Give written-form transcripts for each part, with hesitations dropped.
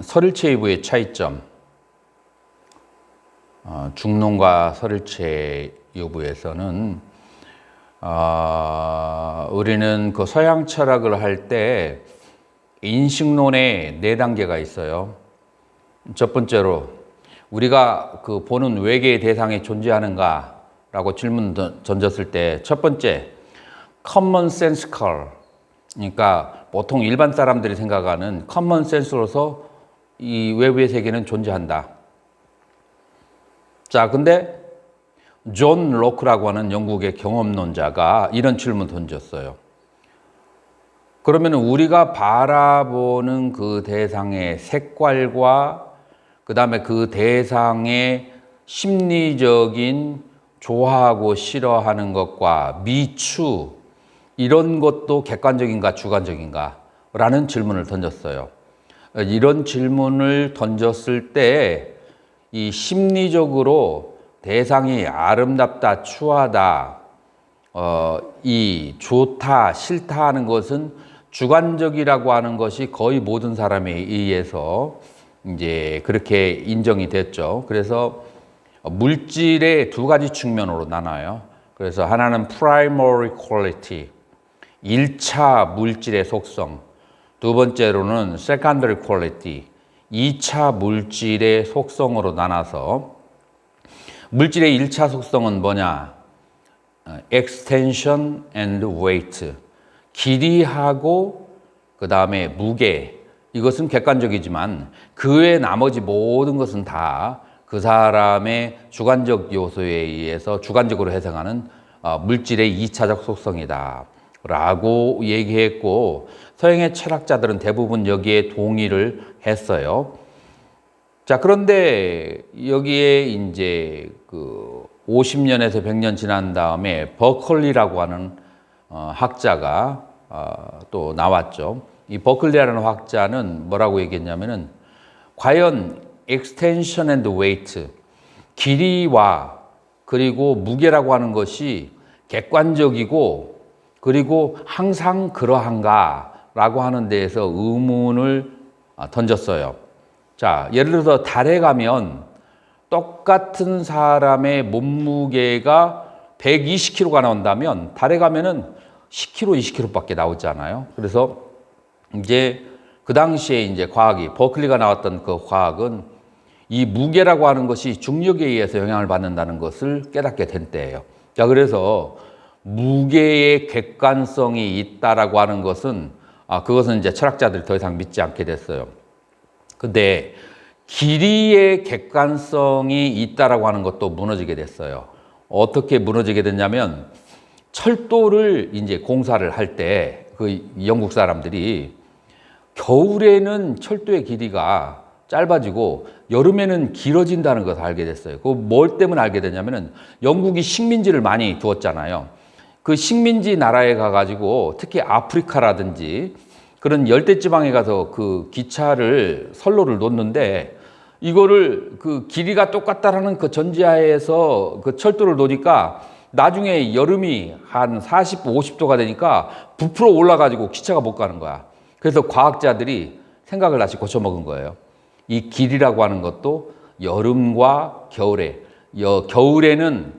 설일체이부의 차이점. 중론과 설일체이부에서는 우리는 그 서양 철학을 할 때 인식론에 4단계가 있어요. 첫 번째로 우리가 그 보는 외계의 대상이 존재하는가라고 질문 던졌을 때 첫 번째 common sensical, 그러니까 보통 일반 사람들이 생각하는 common sense로서 이 외부의 세계는 존재한다. 자, 근데 존 로크라고 하는 영국의 경험론자가 이런 질문 던졌어요. 그러면 우리가 바라보는 그 대상의 색깔과 그 다음에 그 대상의 심리적인 좋아하고 싫어하는 것과 미추, 이런 것도 객관적인가 주관적인가? 라는 질문을 던졌어요. 이런 질문을 던졌을 때 이 심리적으로 대상이 아름답다, 추하다, 이 좋다, 싫다 하는 것은 주관적이라고 하는 것이 거의 모든 사람에 의해서 이제 그렇게 인정이 됐죠. 그래서 물질의 2가지 측면으로 나눠요. 그래서 하나는 primary quality, 1차 물질의 속성, 두 번째로는 secondary quality, 2차 물질의 속성으로 나눠서 물질의 1차 속성은 뭐냐? extension and weight, 길이하고 그 다음에 무게, 이것은 객관적이지만 그 외 나머지 모든 것은 다 그 사람의 주관적 요소에 의해서 주관적으로 해석하는 물질의 2차적 속성이다 라고 얘기했고, 서양의 철학자들은 대부분 여기에 동의를 했어요. 자, 그런데 여기에 이제 그 50년에서 100년 지난 다음에 버클리라고 하는 학자가 또 나왔죠. 이 버클리라는 학자는 뭐라고 얘기했냐면은, 과연 extension and weight, 길이와 그리고 무게라고 하는 것이 객관적이고 그리고 항상 그러한가라고 하는 데에서 의문을 던졌어요. 자, 예를 들어서 달에 가면 똑같은 사람의 몸무게가 120kg가 나온다면 달에 가면은 10kg, 20kg밖에 나오잖아요. 그래서 이제 그 당시에 이제 과학이, 버클리가 나왔던 그 과학은 이 무게라고 하는 것이 중력에 의해서 영향을 받는다는 것을 깨닫게 된 때예요. 자, 그래서 무게의 객관성이 있다라고 하는 것은 그것은 이제 철학자들이 더 이상 믿지 않게 됐어요. 근데 길이의 객관성이 있다라고 하는 것도 무너지게 됐어요. 어떻게 무너지게 됐냐면, 철도를 이제 공사를 할 때 그 영국 사람들이 겨울에는 철도의 길이가 짧아지고 여름에는 길어진다는 것을 알게 됐어요. 그 뭘 때문에 알게 됐냐면은, 영국이 식민지를 많이 두었잖아요. 그 식민지 나라에 가가지고 특히 아프리카라든지 그런 열대지방에 가서 그 기차를, 선로를 놓는데 이거를 그 길이가 똑같다라는 그 전제하에서 그 철도를 놓으니까 나중에 여름이 한 40, 50도가 되니까 부풀어 올라가지고 기차가 못 가는 거야. 그래서 과학자들이 생각을 다시 고쳐먹은 거예요. 이 길이라고 하는 것도 여름과 겨울에, 겨울에는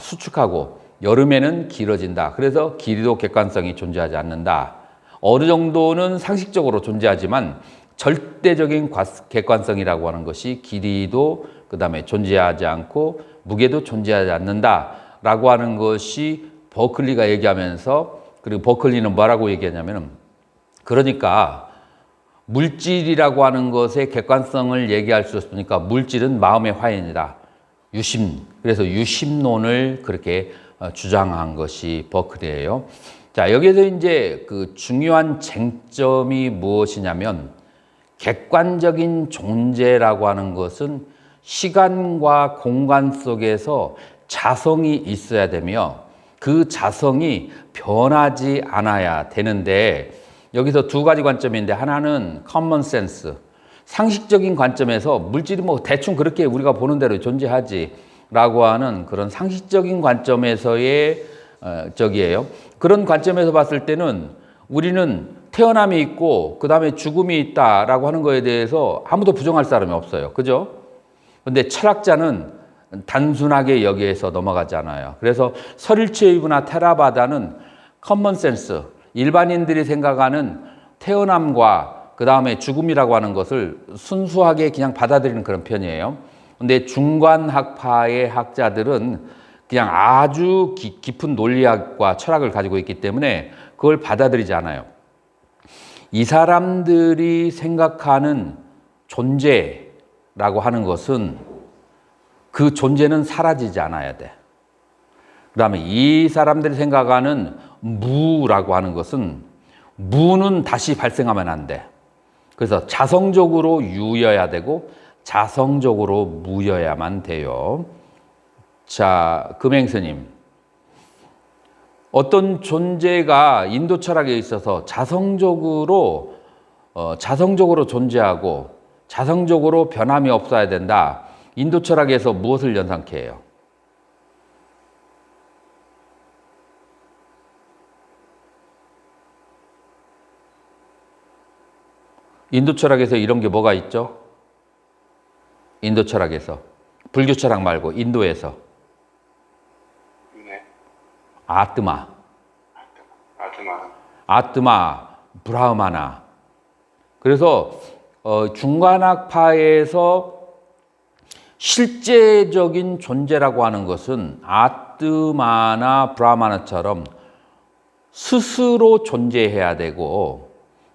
수축하고 여름에는 길어진다. 그래서 길이도 객관성이 존재하지 않는다. 어느 정도는 상식적으로 존재하지만 절대적인 객관성이라고 하는 것이 길이도 그 다음에 존재하지 않고 무게도 존재하지 않는다라고 하는 것이 버클리가 얘기하면서, 그리고 버클리는 뭐라고 얘기하냐면은, 그러니까 물질이라고 하는 것의 객관성을 얘기할 수 없으니까 물질은 마음의 화인이다. 유심. 그래서 유심론을 그렇게 주장한 것이 버클리예요. 자, 여기에서 이제 그 중요한 쟁점이 무엇이냐면, 객관적인 존재라고 하는 것은 시간과 공간 속에서 자성이 있어야 되며 그 자성이 변하지 않아야 되는데, 여기서 2가지 관점인데, 하나는 common sense, 상식적인 관점에서 물질이 뭐 대충 그렇게 우리가 보는 대로 존재하지 라고 하는 그런 상식적인 관점에서의 저기예요. 그런 관점에서 봤을 때는 우리는 태어남이 있고 그 다음에 죽음이 있다라고 하는 거에 대해서 아무도 부정할 사람이 없어요. 그죠? 근데 철학자는 단순하게 여기에서 넘어가지 않아요. 그래서 설일체이브나 테라바다는 커먼센스, 일반인들이 생각하는 태어남과 그 다음에 죽음이라고 하는 것을 순수하게 그냥 받아들이는 그런 편이에요. 근데 중간학파의 학자들은 그냥 아주 깊은 논리학과 철학을 가지고 있기 때문에 그걸 받아들이지 않아요. 이 사람들이 생각하는 존재라고 하는 것은 그 존재는 사라지지 않아야 돼. 그 다음에 이 사람들이 생각하는 무라고 하는 것은 무는 다시 발생하면 안 돼. 그래서 자성적으로 유여야 되고 자성적으로 무여야만 돼요. 자, 금행스님. 어떤 존재가 인도 철학에 있어서 자성적으로 존재하고 자성적으로 변함이 없어야 된다. 인도 철학에서 무엇을 연상케 해요? 인도 철학에서 이런 게 뭐가 있죠? 인도 철학에서. 불교 철학 말고 인도에서. 네. 아트마, 아트마. 브라흐마나. 그래서 중간학파에서 실제적인 존재라고 하는 것은 아트마나 브라흐마나처럼 스스로 존재해야 되고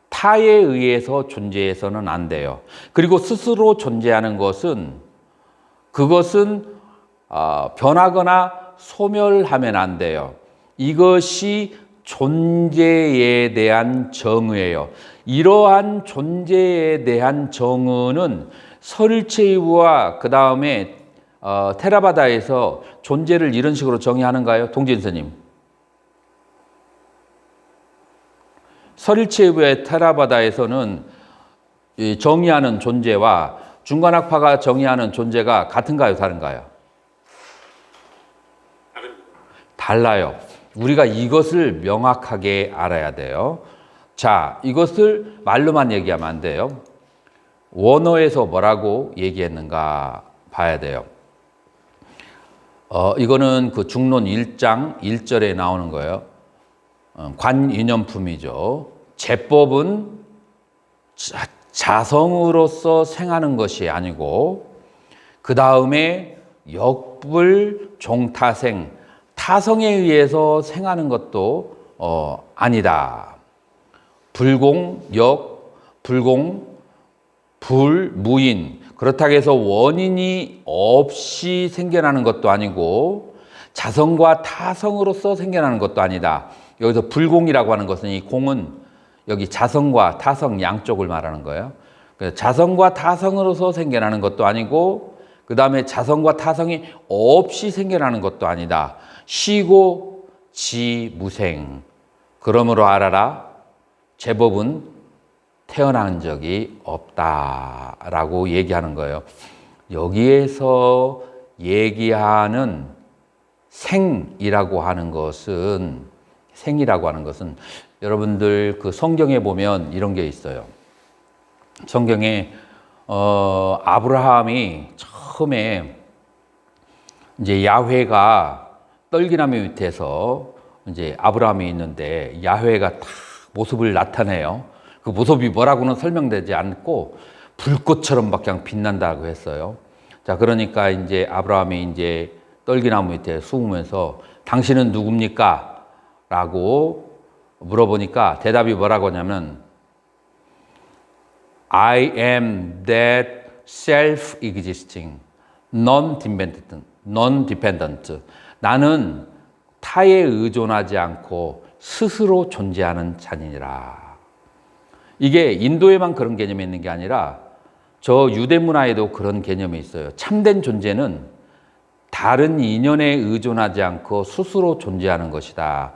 타에 의해서 존재해서는 안 돼요. 그리고 스스로 존재하는 것은 그것은 변하거나 소멸하면 안 돼요. 이것이 존재에 대한 정의예요. 이러한 존재에 대한 정의는 설일체이브와 그 다음에 테라바다에서 존재를 이런 식으로 정의하는가요? 동진 스님. 설일체이브의 테라바다에서는 정의하는 존재와 중간학파가 정의하는 존재가 같은가요? 다른가요? 달라요. 우리가 이것을 명확하게 알아야 돼요. 자, 이것을 말로만 얘기하면 안 돼요. 원어에서 뭐라고 얘기했는가 봐야 돼요. 이거는 그 중론 1장 1절에 나오는 거예요. 관유념품이죠. 제법은 자성으로서 생하는 것이 아니고 그 다음에 역불 종타생, 타성에 의해서 생하는 것도 아니다. 불공, 역, 불공, 불, 무인. 그렇다고 해서 원인이 없이 생겨나는 것도 아니고 자성과 타성으로서 생겨나는 것도 아니다. 여기서 불공이라고 하는 것은 이 공은 여기 자성과 타성 양쪽을 말하는 거예요. 자성과 타성으로서 생겨나는 것도 아니고 그 다음에 자성과 타성이 없이 생겨나는 것도 아니다. 쉬고 지무생. 그러므로 알아라. 제법은 태어난 적이 없다라고 얘기하는 거예요. 여기에서 얘기하는 생이라고 하는 것은 여러분들 그 성경에 보면 이런 게 있어요. 성경에 아브라함이 처음에 이제 야훼가 떨기나무 밑에서 이제 아브라함이 있는데 야훼가 딱 모습을 나타내요. 그 모습이 뭐라고는 설명되지 않고 불꽃처럼 막 그냥 빛난다고 했어요. 자, 그러니까 이제 아브라함이 이제 떨기나무 밑에 숨으면서 당신은 누굽니까? 라고 물어보니까 대답이 뭐라고 하냐면 I am that self-existing, non-dependent. 나는 타에 의존하지 않고 스스로 존재하는 자니라. 이게 인도에만 그런 개념이 있는 게 아니라 저 유대 문화에도 그런 개념이 있어요. 참된 존재는 다른 인연에 의존하지 않고 스스로 존재하는 것이다.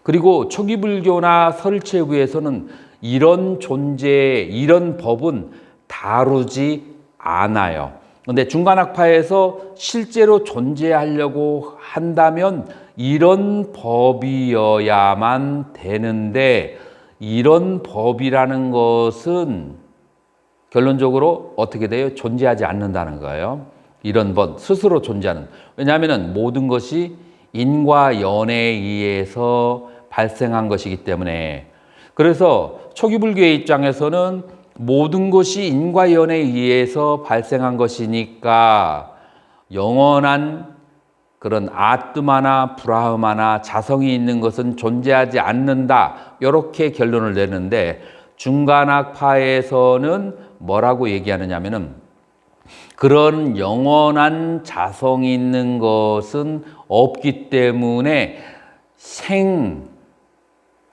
그리고 초기 불교나 설체구에서는 이런 존재, 이런 법은 다루지 않아요. 그런데 중간학파에서 실제로 존재하려고 한다면 이런 법이어야만 되는데 이런 법이라는 것은 결론적으로 어떻게 돼요? 존재하지 않는다는 거예요. 이런 법 스스로 존재하는. 왜냐하면 모든 것이 인과 연에 의해서 발생한 것이기 때문에. 그래서 초기 불교의 입장에서는 모든 것이 인과 연에 의해서 발생한 것이니까 영원한 그런 아뜨마나 브라흐마나 자성이 있는 것은 존재하지 않는다. 이렇게 결론을 내는데 중간학파에서는 뭐라고 얘기하느냐면은 그런 영원한 자성이 있는 것은 없기 때문에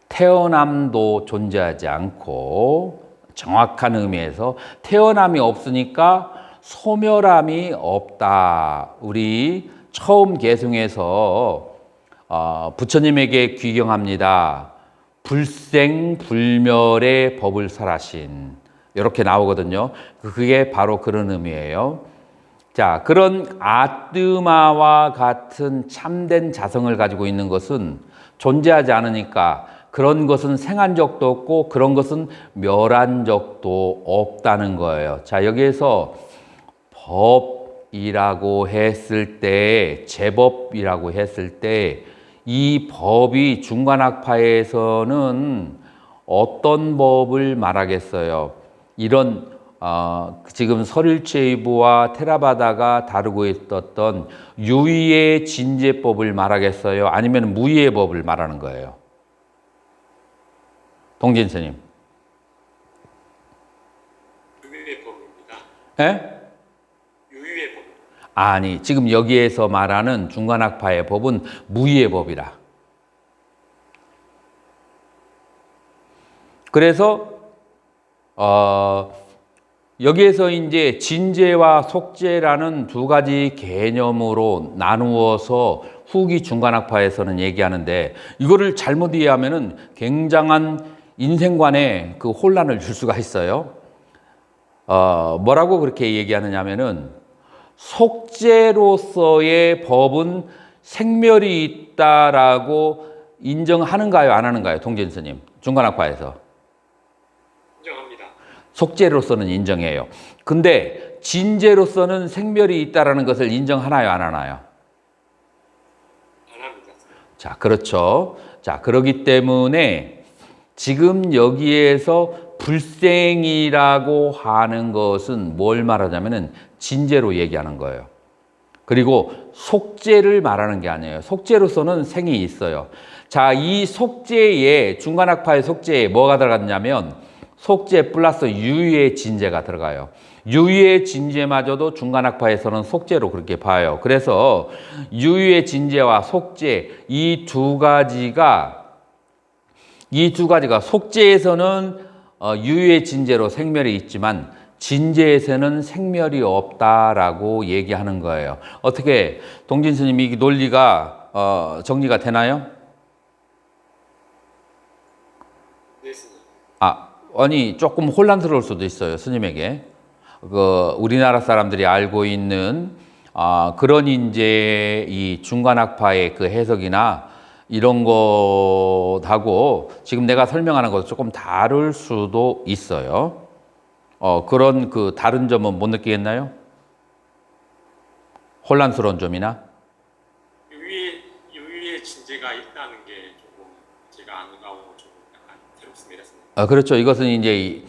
태어남도 존재하지 않고 정확한 의미에서 태어남이 없으니까 소멸함이 없다. 우리 처음 개송에서 부처님에게 귀경합니다. 불생불멸의 법을 설하신 이렇게 나오거든요. 그게 바로 그런 의미예요. 자, 그런 아뜨마와 같은 참된 자성을 가지고 있는 것은 존재하지 않으니까 그런 것은 생한 적도 없고 그런 것은 멸한 적도 없다는 거예요. 자, 여기에서 법이라고 했을 때, 제법이라고 했을 때 이 법이 중간학파에서는 어떤 법을 말하겠어요? 이런 지금 설일체이부와 테라바다가 다루고 있었던 유의의 진제법을 말하겠어요? 아니면 무의의 법을 말하는 거예요? 동진 스님. 유의의 법입니다. 예? 유의의 법. 아니, 지금 여기에서 말하는 중간학파의 법은 무의의 법이라. 그래서 여기에서 이제 진제와 속제라는 두 가지 개념으로 나누어서 후기 중간학파에서는 얘기하는데 이거를 잘못 이해하면은 굉장한 인생관에 그 혼란을 줄 수가 있어요. 뭐라고 그렇게 얘기하느냐면은 속죄로서의 법은 생멸이 있다라고 인정하는가요? 안 하는가요? 동진 스님. 중간학파에서. 인정합니다. 속죄로서는 인정해요. 근데 진죄로서는 생멸이 있다라는 것을 인정하나요? 안 하나요? 안 합니다. 자, 그렇죠. 자, 그렇기 때문에 지금 여기에서 불생이라고 하는 것은 뭘 말하자면은 진죄로 얘기하는 거예요. 그리고 속죄를 말하는 게 아니에요. 속죄로서는 생이 있어요. 자, 이 속죄에 중간학파의 속죄에 뭐가 들어갔냐면 속죄 플러스 유의의 진죄가 들어가요. 유의의 진죄마저도 중간학파에서는 속죄로 그렇게 봐요. 그래서 유의의 진죄와 속죄 이 두 가지가 속죄에서는 유의의 진죄로 생멸이 있지만 진죄에서는 생멸이 없다라고 얘기하는 거예요. 어떻게 동진 스님이 이 논리가 정리가 되나요? 네, 스님. 아니 조금 혼란스러울 수도 있어요, 스님에게. 우리나라 사람들이 알고 있는 그런 이제 이 중간학파의 그 해석이나 이런 것하고 지금 내가 설명하는 것도 조금 다를 수도 있어요. 그런 그 다른 점은 못 느끼겠나요? 혼란스러운 점이나? 유의의 진제가 있다는 게 조금 제가 아는 거하고 좀 약간 새롭습니다, 스님. 그렇죠. 이것은 이제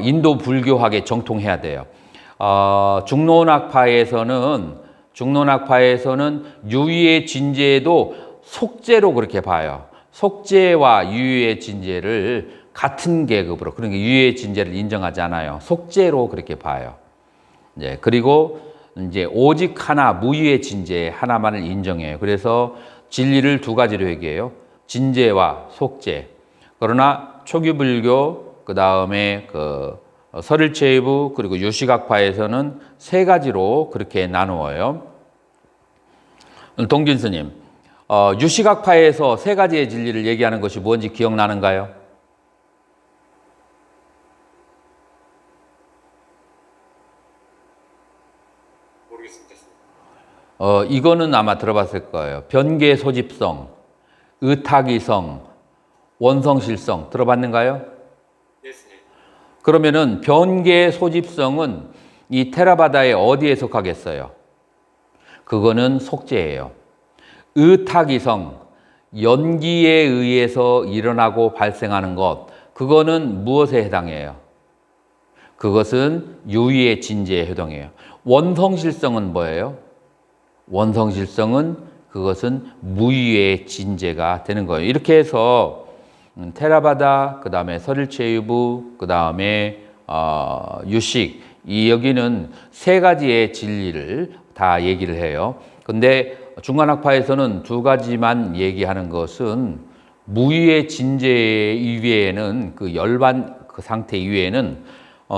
인도 불교학에 정통해야 돼요. 중론학파에서는 유의의 진제도 속죄로 그렇게 봐요. 속죄와 유의의 진제를 같은 계급으로, 그러니까 유의의 진제를 인정하지 않아요. 속죄로 그렇게 봐요. 이제 그리고 이제 오직 하나 무유의 진제 하나만을 인정해요. 그래서 진리를 두 가지로 얘기해요. 진제와 속죄. 그러나 초기 불교 그다음에 설일체이부 그리고 유식학파에서는 세 가지로 그렇게 나누어요. 동진 스님, 유식학파에서 세 가지의 진리를 얘기하는 것이 뭔지 기억나는가요? 모르겠습니다, 스님. 이거는 아마 들어봤을 거예요. 변계 소집성, 의탁이성, 원성실성 들어봤는가요? 네, 쌤. 그러면은 변계 소집성은 이 테라바다에 어디에 속하겠어요? 그거는 속재예요. 의타기성, 연기에 의해서 일어나고 발생하는 것, 그거는 무엇에 해당해요? 그것은 유의의 진제에 해당해요. 원성실성은 뭐예요? 원성실성은 그것은 무의의 진제가 되는 거예요. 이렇게 해서 테라바다, 그 다음에 설일체유부, 그 다음에 유식, 이 여기는 세 가지의 진리를 다 얘기를 해요. 근데 중간학파에서는 두 가지만 얘기하는 것은 무의의 진제 이외에는 그 열반 그 상태 이외에는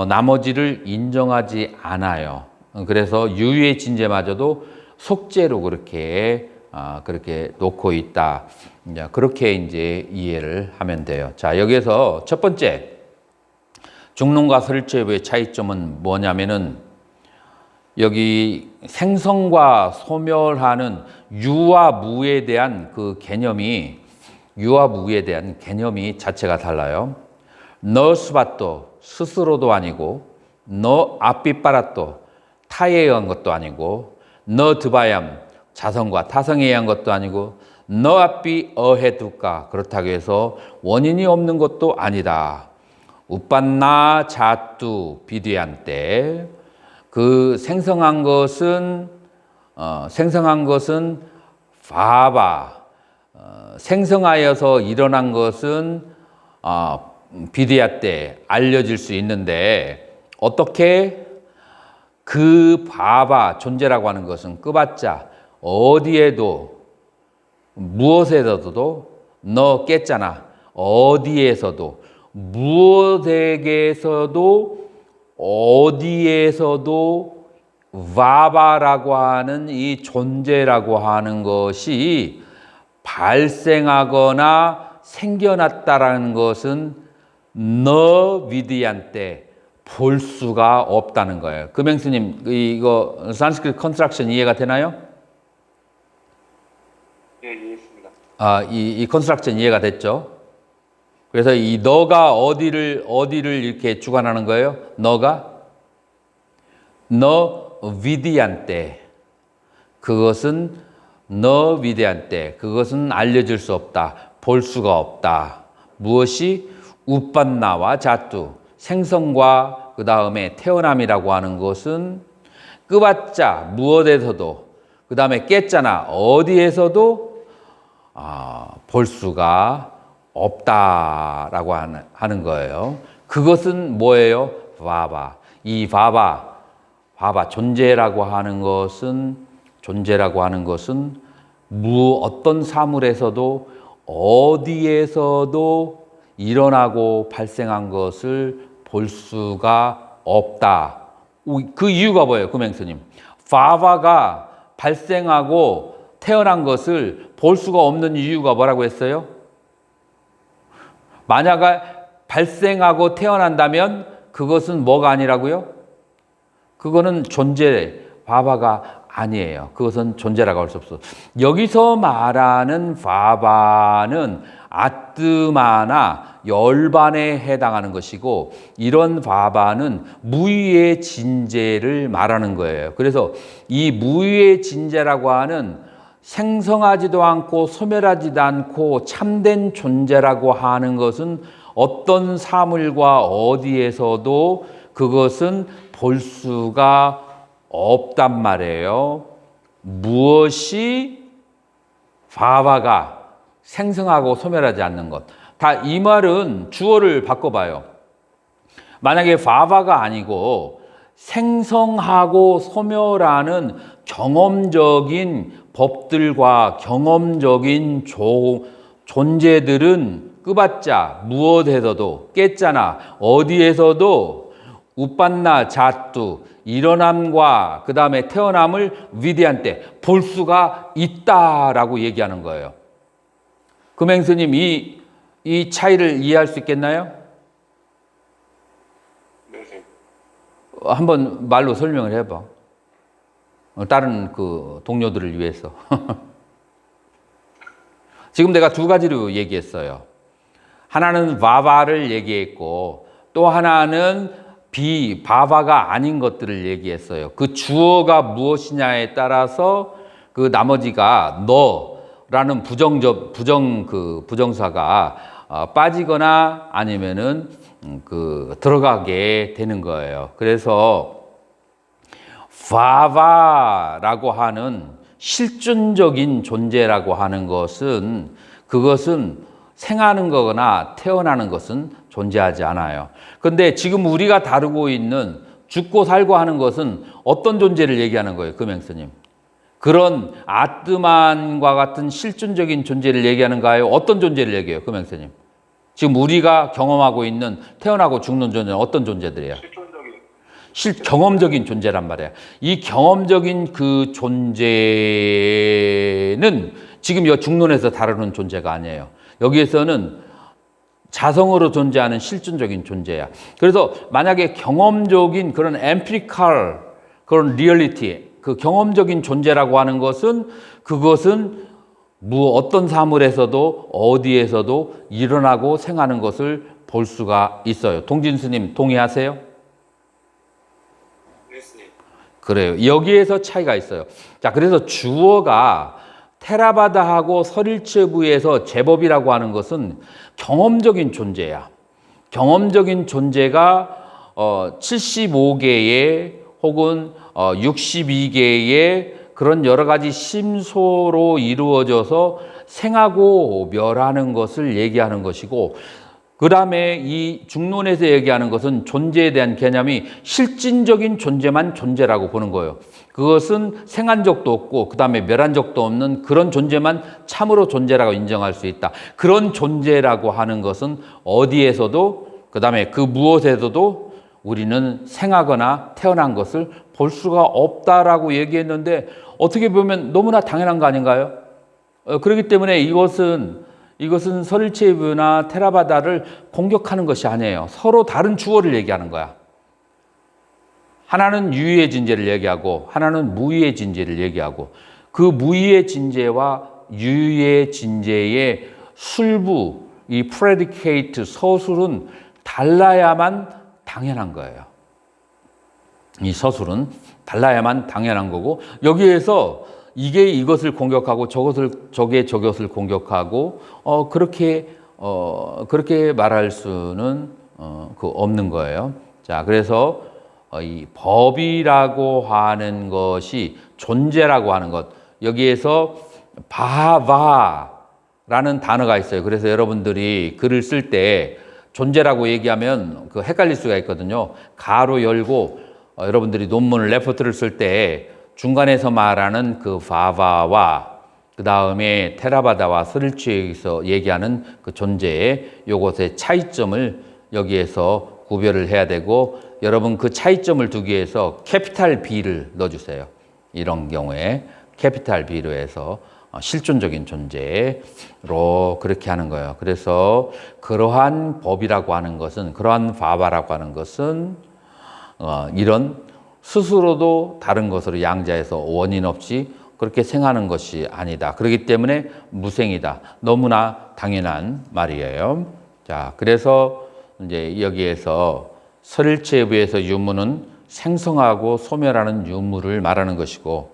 나머지를 인정하지 않아요. 그래서 유의의 진제마저도 속죄로 그렇게 놓고 있다. 그렇게 이제 이해를 하면 돼요. 자, 여기에서 첫 번째 중론과 설체부의 차이점은 뭐냐면은 여기 생성과 소멸하는 유와 무에 대한 그 개념이 유와 무에 대한 개념이 자체가 달라요. 너 스바또 스스로도 아니고 너 아삐빠라또 타에 의한 것도 아니고 너 드바얌 자성과 타성에 의한 것도 아니고 너 앞비 어해두까 그렇다고 해서 원인이 없는 것도 아니다. 우빤나 자뚜 비디안 때 그 생성한 것은 바바 생성하여서 일어난 것은 비디아 때 알려질 수 있는데 어떻게 그 바바 존재라고 하는 것은 끄봤자 어디에도 무엇에서도 너 깼잖아. 어디에서도 무엇에게서도 어디에서도 바바라고 하는 이 존재라고 하는 것이 발생하거나 생겨났다라는 것은 너 위디안때 볼 수가 없다는 거예요. 금행스님 이거 산스크리트 컨스트럭션 이해가 되나요? 네, 이해했습니다. 이 컨스트럭션 이해가 됐죠? 그래서 이 너가 어디를 이렇게 주관하는 거예요? 너가 너 위디안때 그것은 너 위대한때 그것은 알려질 수 없다. 볼 수가 없다. 무엇이 우빤나와 자뚜 생성과 그 다음에 태어남이라고 하는 것은 끄봤자 무엇에서도 그 다음에 깼잖아. 어디에서도 볼 수가 없다라고 하는 거예요. 그것은 뭐예요? 바바. 이 바바 존재라고 하는 것은 어떤 사물에서도 어디에서도 일어나고 발생한 것을 볼 수가 없다. 그 이유가 뭐예요, 금행스님? 바바가 발생하고 태어난 것을 볼 수가 없는 이유가 뭐라고 했어요? 만약에 발생하고 태어난다면 그것은 뭐가 아니라고요? 그거는 존재, 바바가 아니에요. 그것은 존재라고 할 수 없어. 여기서 말하는 바바는 아뜨마나 열반에 해당하는 것이고 이런 바바는 무의의 진재를 말하는 거예요. 그래서 이 무의의 진재라고 하는 생성하지도 않고 소멸하지도 않고 참된 존재라고 하는 것은 어떤 사물과 어디에서도 그것은 볼 수가 없단 말이에요. 무엇이 바바가 생성하고 소멸하지 않는 것. 다 이 말은 주어를 바꿔봐요. 만약에 바바가 아니고 생성하고 소멸하는 경험적인 법들과 경험적인 존재들은 끄봤자 무엇에서도 깼잖아. 어디에서도 우빤나 자뚜 일어남과 그 다음에 태어남을 위대한 때 볼 수가 있다라고 얘기하는 거예요. 금행스님 이 차이를 이해할 수 있겠나요? 네, 쌤. 한번 말로 설명을 해봐. 다른 그 동료들을 위해서. 지금 내가 두 가지로 얘기했어요. 하나는 바바를 얘기했고 또 하나는 바바가 아닌 것들을 얘기했어요. 그 주어가 무엇이냐에 따라서 그 나머지가 너라는 부정사가 빠지거나 아니면은 들어가게 되는 거예요. 그래서 바바라고 하는 실존적인 존재라고 하는 것은 그것은 생하는 거거나 태어나는 것은 존재하지 않아요. 그런데 지금 우리가 다루고 있는 죽고 살고 하는 것은 어떤 존재를 얘기하는 거예요, 금행스님? 그런 아트만과 같은 실존적인 존재를 얘기하는가요? 어떤 존재를 얘기해요, 금행스님? 지금 우리가 경험하고 있는 태어나고 죽는 존재는 어떤 존재들이에요? 경험적인 존재란 말이에요. 이 경험적인 그 존재는 지금 이 중론에서 다루는 존재가 아니에요. 여기에서는 자성으로 존재하는 실존적인 존재야. 그래서 만약에 경험적인 그런 엠피리컬 그런 리얼리티, 그 경험적인 존재라고 하는 것은 그것은 어떤 사물에서도 어디에서도 일어나고 생하는 것을 볼 수가 있어요. 동진스님 동의하세요? 그래요. 여기에서 차이가 있어요. 자, 그래서 주어가 테라바다하고 설일체부에서 제법이라고 하는 것은 경험적인 존재야. 경험적인 존재가 75개의 혹은 62개의 그런 여러 가지 심소로 이루어져서 생하고 멸하는 것을 얘기하는 것이고, 그 다음에 이 중론에서 얘기하는 것은 존재에 대한 개념이 실질적인 존재만 존재라고 보는 거예요. 그것은 생한 적도 없고 그 다음에 멸한 적도 없는 그런 존재만 참으로 존재라고 인정할 수 있다. 그런 존재라고 하는 것은 어디에서도 그 다음에 그 무엇에서도 우리는 생하거나 태어난 것을 볼 수가 없다라고 얘기했는데 어떻게 보면 너무나 당연한 거 아닌가요? 그렇기 때문에 이것은 설일체부나 테라바다를 공격하는 것이 아니에요. 서로 다른 주어를 얘기하는 거야. 하나는 유의의 진재를 얘기하고 하나는 무의의 진재를 얘기하고 그 무의의 진재와 유의의 진재의 술부, 이 predicate, 서술은 달라야만 당연한 거예요. 이 서술은 달라야만 당연한 거고 여기에서 이게 이것을 공격하고 저게 저것을 공격하고 그렇게 말할 수는 없는 거예요. 자, 그래서 이 법이라고 하는 것이 존재라고 하는 것 여기에서 바바라는 단어가 있어요. 그래서 여러분들이 글을 쓸 때 존재라고 얘기하면 헷갈릴 수가 있거든요. 가로 열고 여러분들이 논문을 레포트를 쓸 때 중간에서 말하는 그 바바와 그 다음에 테라바다와 설일체에서 얘기하는 그 존재의 요것의 차이점을 여기에서 구별을 해야 되고 여러분 그 차이점을 두기 위해서 캐피탈 B를 넣어주세요. 이런 경우에 캐피탈 B로 해서 실존적인 존재로 그렇게 하는 거예요. 그래서 그러한 법이라고 하는 것은 그러한 바바라고 하는 것은 이런 스스로도 다른 것으로 양자에서 원인 없이 그렇게 생하는 것이 아니다. 그렇기 때문에 무생이다. 너무나 당연한 말이에요. 자, 그래서 이제 여기에서 설일체부에서 유무는 생성하고 소멸하는 유무를 말하는 것이고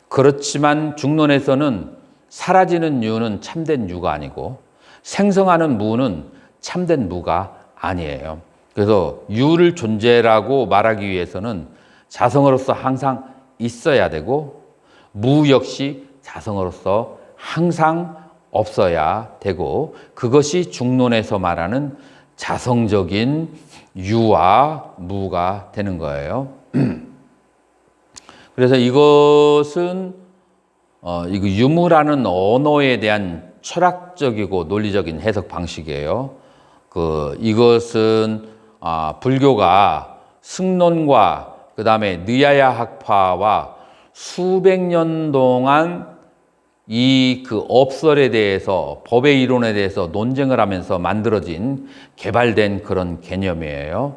그렇지만 중론에서는 사라지는 유는 참된 유가 아니고 생성하는 무는 참된 무가 아니에요. 그래서 유를 존재라고 말하기 위해서는 자성으로서 항상 있어야 되고 무 역시 자성으로서 항상 없어야 되고 그것이 중론에서 말하는 자성적인 유와 무가 되는 거예요. 그래서 이것은 이거 유무라는 언어에 대한 철학적이고 논리적인 해석 방식이에요. 이것은 불교가 승론과 그 다음에 느야야 학파와 수백 년 동안 이 업설에 대해서 법의 이론에 대해서 논쟁을 하면서 만들어진 개발된 그런 개념이에요.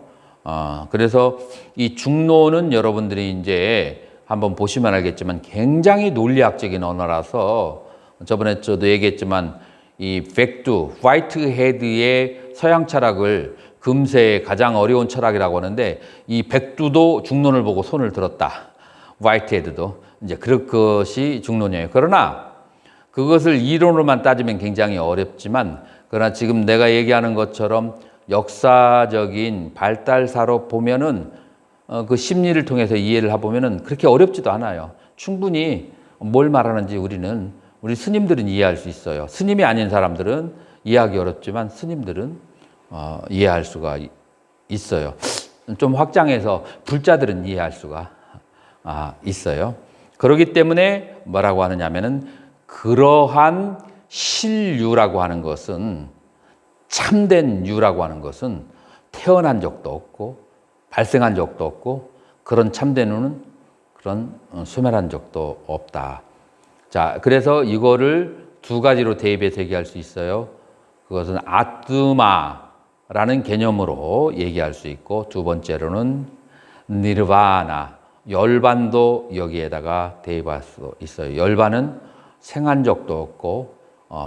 그래서 이 중론은 여러분들이 이제 한번 보시면 알겠지만 굉장히 논리학적인 언어라서 저번에 저도 얘기했지만 이 백두, 화이트헤드의 서양 철학을 금세 가장 어려운 철학이라고 하는데 이 백두도 중론을 보고 손을 들었다. 화이트헤드도 이제 그것이 중론이에요. 그러나 그것을 이론으로만 따지면 굉장히 어렵지만 그러나 지금 내가 얘기하는 것처럼 역사적인 발달사로 보면은 그 심리를 통해서 이해를 해보면은 그렇게 어렵지도 않아요. 충분히 뭘 말하는지 우리 스님들은 이해할 수 있어요. 스님이 아닌 사람들은 이해하기 어렵지만 스님들은 이해할 수가 있어요. 좀 확장해서 불자들은 이해할 수가 있어요. 그렇기 때문에 뭐라고 하느냐면은 그러한 실유라고 하는 것은 참된 유라고 하는 것은 태어난 적도 없고 발생한 적도 없고 그런 참된 유는 그런 소멸한 적도 없다. 자, 그래서 이거를 두 가지로 대입해서 얘기할 수 있어요. 그것은 아뜨마라는 개념으로 얘기할 수 있고 두 번째로는 니르바나, 열반도 여기에다가 대입할 수 있어요. 열반은 생한 적도 없고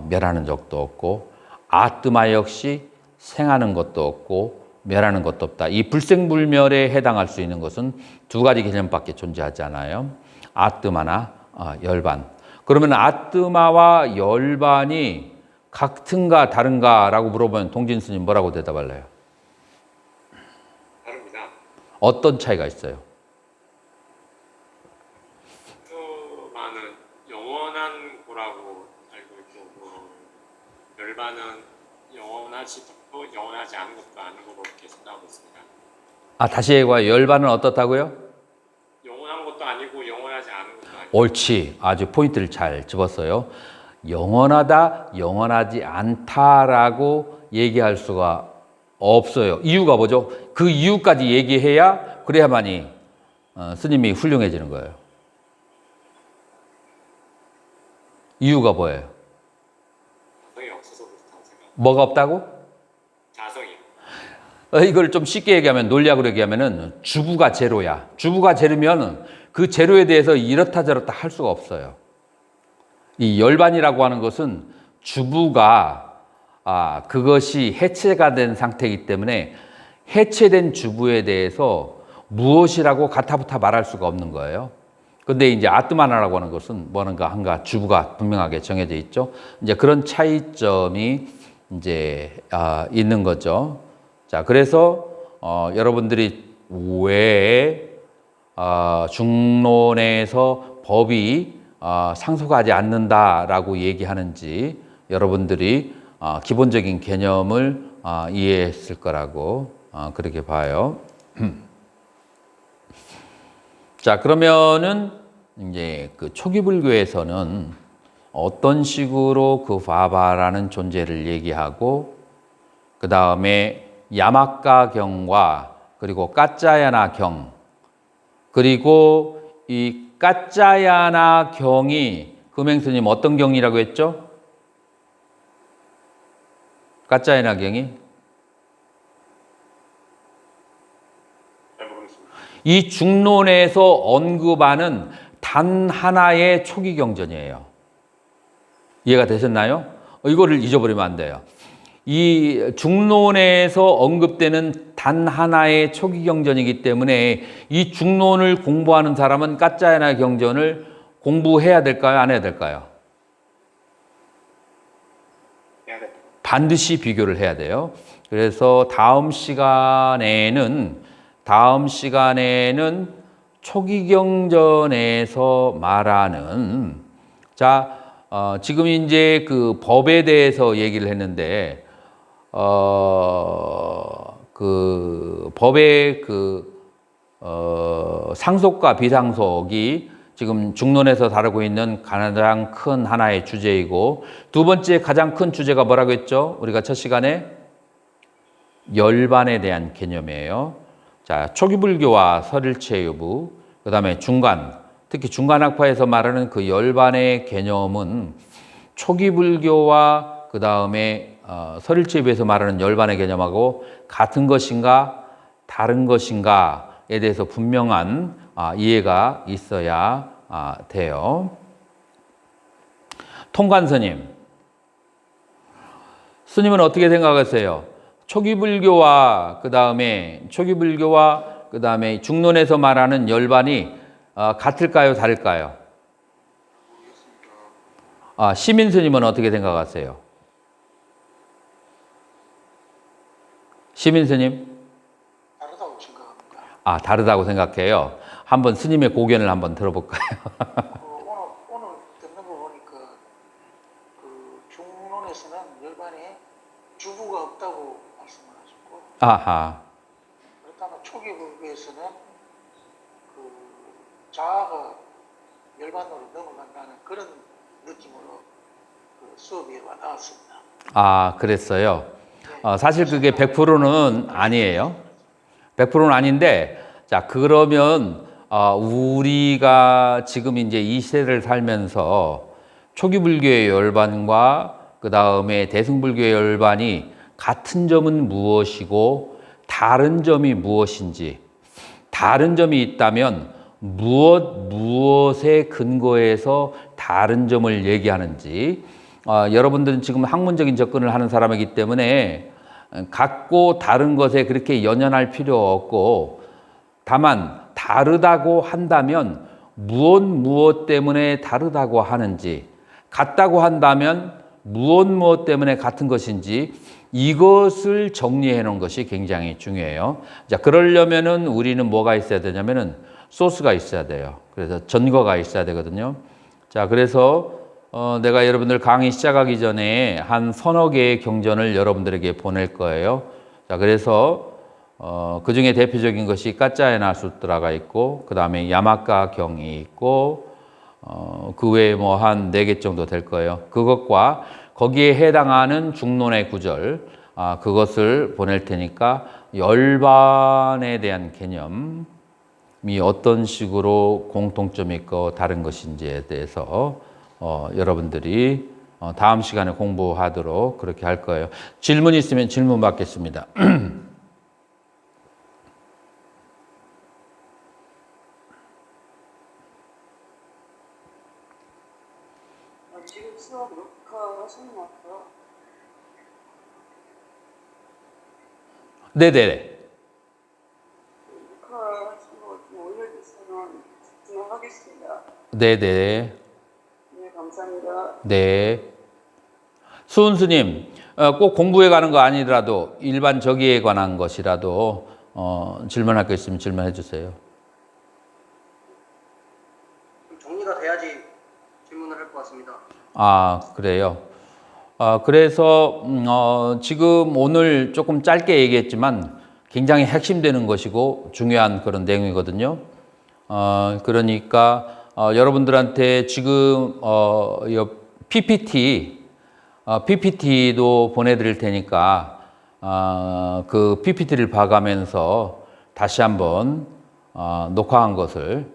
멸하는 적도 없고 아뜨마 역시 생하는 것도 없고 멸하는 것도 없다. 이 불생불멸에 해당할 수 있는 것은 두 가지 개념밖에 존재하지 않아요. 아뜨마나 열반. 그러면 아뜨마와 열반이 같은가 다른가 라고 물어보면 동진 스님 뭐라고 대답할래요? 다릅니다. 어떤 차이가 있어요? 아뜨마는 영원한 거라고 알고 있고 열반은 영원하지도 영원하지 않은 것도 아닌 거로 이렇게 생각하고 있습니다. 다시 얘기해봐요. 열반은 어떻다고요? 영원한 것도 아니고 영원하지 않은 것도 아니고. 옳지. 아주 포인트를 잘 집었어요. 영원하다, 영원하지 않다라고 얘기할 수가 없어요. 이유가 뭐죠? 그 이유까지 얘기해야 그래야만이 스님이 훌륭해지는 거예요. 이유가 뭐예요? 자성이 없어서 그렇다고 생각. 뭐가 없다고? 자성이. 이걸 좀 쉽게 얘기하면 논리학으로 얘기하면은 주부가 제로야. 주부가 제로면 그 제로에 대해서 이렇다 저렇다 할 수가 없어요. 이 열반이라고 하는 것은 주부가 그것이 해체가 된 상태이기 때문에 해체된 주부에 대해서 무엇이라고 가타부타 말할 수가 없는 거예요. 근데 이제 아뜨마나라고 하는 것은 뭔가 한가 주부가 분명하게 정해져 있죠. 이제 그런 차이점이 이제 있는 거죠. 자, 그래서 여러분들이 왜 중론에서 법이 상속하지 않는다라고 얘기하는지 여러분들이 기본적인 개념을 이해했을 거라고 그렇게 봐요. 자, 그러면은 이제 그 초기 불교에서는 어떤 식으로 그 바바라는 존재를 얘기하고 그 다음에 야마가 경과 그리고 까짜야나 경 그리고 이 까짜야나 경이 금행스님 어떤 경이라고 했죠? 까짜야나 경이 잘 모르겠습니다. 이 중론에서 언급하는 단 하나의 초기 경전이에요. 이해가 되셨나요? 이거를 잊어버리면 안 돼요. 이 중론에서 언급되는 단 하나의 초기 경전이기 때문에 이 중론을 공부하는 사람은 까짜야나 경전을 공부해야 될까요? 안 해야 될까요? 해야 돼. 반드시 비교를 해야 돼요. 그래서 다음 시간에는 초기 경전에서 말하는 지금 이제 그 법에 대해서 얘기를 했는데 그 법의 상속과 비상속이 지금 중론에서 다루고 있는 가장 큰 하나의 주제이고 두 번째 가장 큰 주제가 뭐라고 했죠? 우리가 첫 시간에 열반에 대한 개념이에요. 자, 초기 불교와 설일체 여부, 그 다음에 중간, 특히 중간학파에서 말하는 그 열반의 개념은 초기 불교와 그 다음에 설일체에 비해서 말하는 열반의 개념하고 같은 것인가 다른 것인가에 대해서 분명한 이해가 있어야 돼요. 통관스님, 스님은 어떻게 생각하세요? 초기불교와 그다음에 중론에서 말하는 열반이 같을까요, 다를까요? 시민 스님은 어떻게 생각하세요? 시민 스님? 다르다고 생각합니다. 다르다고 생각해요. 한번 스님의 고견을 한번 들어볼까요? 오늘 듣는 거 보니까 그 중론에서는 열반에 주부가 없다고 말씀을 하셨고, 아하. 그렇다면 초기 불교에서는 그 자아가 열반으로 넘어간다는 그런 느낌으로 그 수업이 와닿았습니다. 그랬어요. 사실 그게 100%는 아니에요. 100%는 아닌데, 자, 그러면, 우리가 지금 이제 이 시대를 살면서 초기 불교의 열반과 그 다음에 대승불교의 열반이 같은 점은 무엇이고, 다른 점이 무엇인지, 다른 점이 있다면 무엇에 근거해서 다른 점을 얘기하는지, 여러분들은 지금 학문적인 접근을 하는 사람이기 때문에 같고 다른 것에 그렇게 연연할 필요 없고, 다만 다르다고 한다면 무엇 때문에 다르다고 하는지, 같다고 한다면 무엇 때문에 같은 것인지, 이것을 정리해 놓은 것이 굉장히 중요해요. 자, 그러려면은 우리는 뭐가 있어야 되냐면은 소스가 있어야 돼요. 그래서 전거가 있어야 되거든요. 자, 그래서 내가 여러분들 강의 시작하기 전에 한 서너 개의 경전을 여러분들에게 보낼 거예요. 자, 그래서 그 중에 대표적인 것이 까짜에나 수트라가 있고, 그 다음에 야마카 경이 있고, 그 외에 뭐 한 4개 정도 될 거예요. 그것과 거기에 해당하는 중론의 구절, 그것을 보낼 테니까 열반에 대한 개념이 어떤 식으로 공통점이 있고 다른 것인지에 대해서 여러분들이 다음 시간에 공부하도록 그렇게 할 거예요. 질문 있으면 질문 받겠습니다. 지금 수업 녹화하시는 것 같아요. 네네. 녹화하신 거 좀 올려주시면 집중하겠습니다. 네네. 네, 감사합니다. 네. 수은 스님, 꼭 공부에 가는 거 아니더라도 일반 저기에 관한 것이라도 질문할 거 있으면 질문해 주세요. 정리가 돼야지 질문을 할 것 같습니다. 그래요. 그래서 지금 오늘 조금 짧게 얘기했지만 굉장히 핵심되는 것이고 중요한 그런 내용이거든요. 그러니까 여러분들한테 지금 PPT도 보내드릴 테니까 그 PPT를 봐가면서 다시 한번 녹화한 것을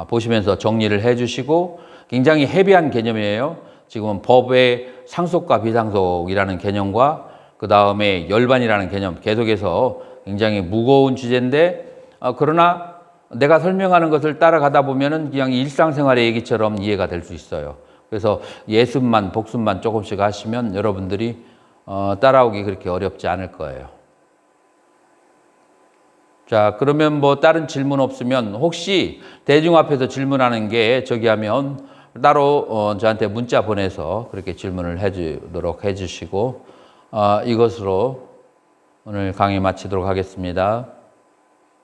보시면서 정리를 해주시고, 굉장히 헤비한 개념이에요. 지금 법의 상속과 비상속이라는 개념과 그 다음에 열반이라는 개념, 계속해서 굉장히 무거운 주제인데, 그러나 내가 설명하는 것을 따라가다 보면은 그냥 일상생활의 얘기처럼 이해가 될 수 있어요. 그래서 예습만, 복습만 조금씩 하시면 여러분들이 따라오기 그렇게 어렵지 않을 거예요. 자, 그러면 뭐 다른 질문 없으면, 혹시 대중 앞에서 질문하는 게 저기 하면 따로 저한테 문자 보내서 그렇게 질문을 해주도록 해주시고, 이것으로 오늘 강의 마치도록 하겠습니다.